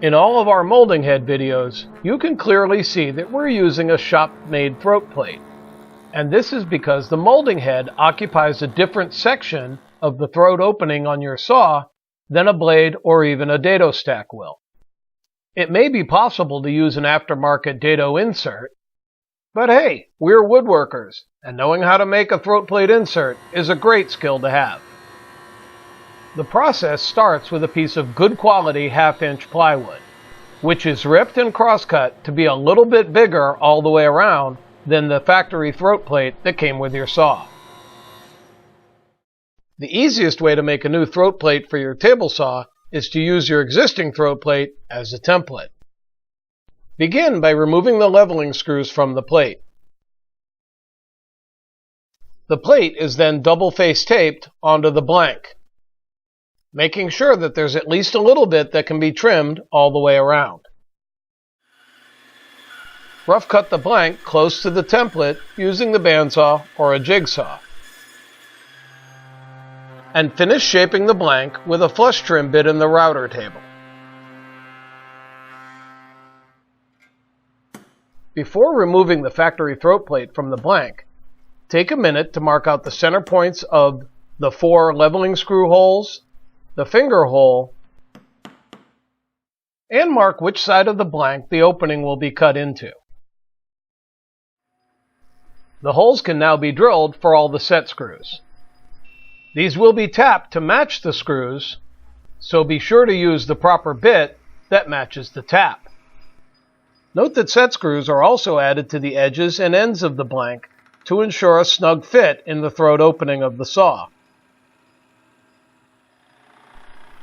In all of our molding head videos, you can clearly see that we're using a shop-made throat plate. And this is because the molding head occupies a different section of the throat opening on your saw than a blade or even a dado stack will. It may be possible to use an aftermarket dado insert, but hey, we're woodworkers, and knowing how to make a throat plate insert is a great skill to have. The process starts with a piece of good quality 1/2-inch plywood, which is ripped and crosscut to be a little bit bigger all the way around than the factory throat plate that came with your saw. The easiest way to make a new throat plate for your table saw is to use your existing throat plate as a template. Begin by removing the leveling screws from the plate. The plate is then double-face taped onto the blank, making sure that there's at least a little bit that can be trimmed all the way around. Rough cut the blank close to the template using the bandsaw or a jigsaw. And finish shaping the blank with a flush trim bit in the router table. Before removing the factory throat plate from the blank, take a minute to mark out the center points of the 4 leveling screw holes, the finger hole, and mark which side of the blank the opening will be cut into. The holes can now be drilled for all the set screws. These will be tapped to match the screws, so be sure to use the proper bit that matches the tap. Note that set screws are also added to the edges and ends of the blank to ensure a snug fit in the throat opening of the saw.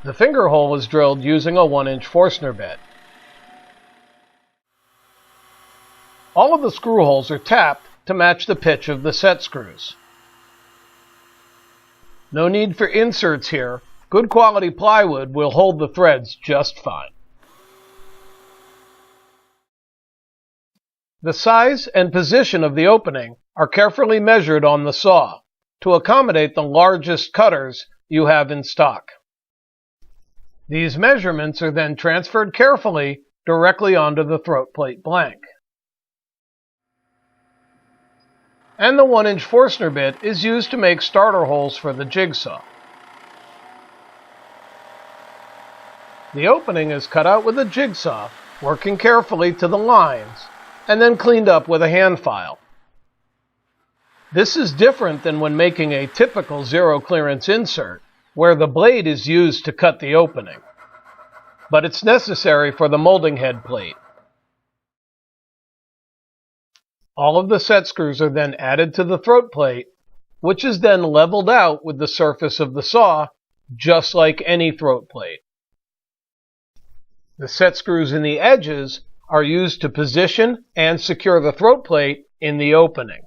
The finger hole is drilled using a 1-inch Forstner bit. All of the screw holes are tapped to match the pitch of the set screws. No need for inserts here. Good quality plywood will hold the threads just fine. The size and position of the opening are carefully measured on the saw to accommodate the largest cutters you have in stock. These measurements are then transferred carefully directly onto the throat plate blank. And the 1-inch Forstner bit is used to make starter holes for the jigsaw. The opening is cut out with a jigsaw, working carefully to the lines, and then cleaned up with a hand file. This is different than when making a typical zero clearance insert, where the blade is used to cut the opening, but it's necessary for the molding head plate. All of the set screws are then added to the throat plate, which is then leveled out with the surface of the saw, just like any throat plate. The set screws in the edges are used to position and secure the throat plate in the opening.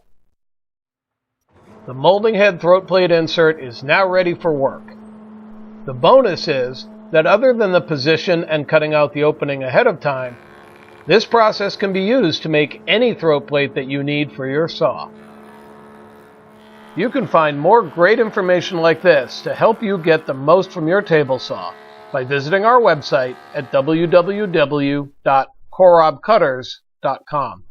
The molding head throat plate insert is now ready for work. The bonus is that other than the position and cutting out the opening ahead of time, this process can be used to make any throat plate that you need for your saw. You can find more great information like this to help you get the most from your table saw by visiting our website at www.korobcutters.com.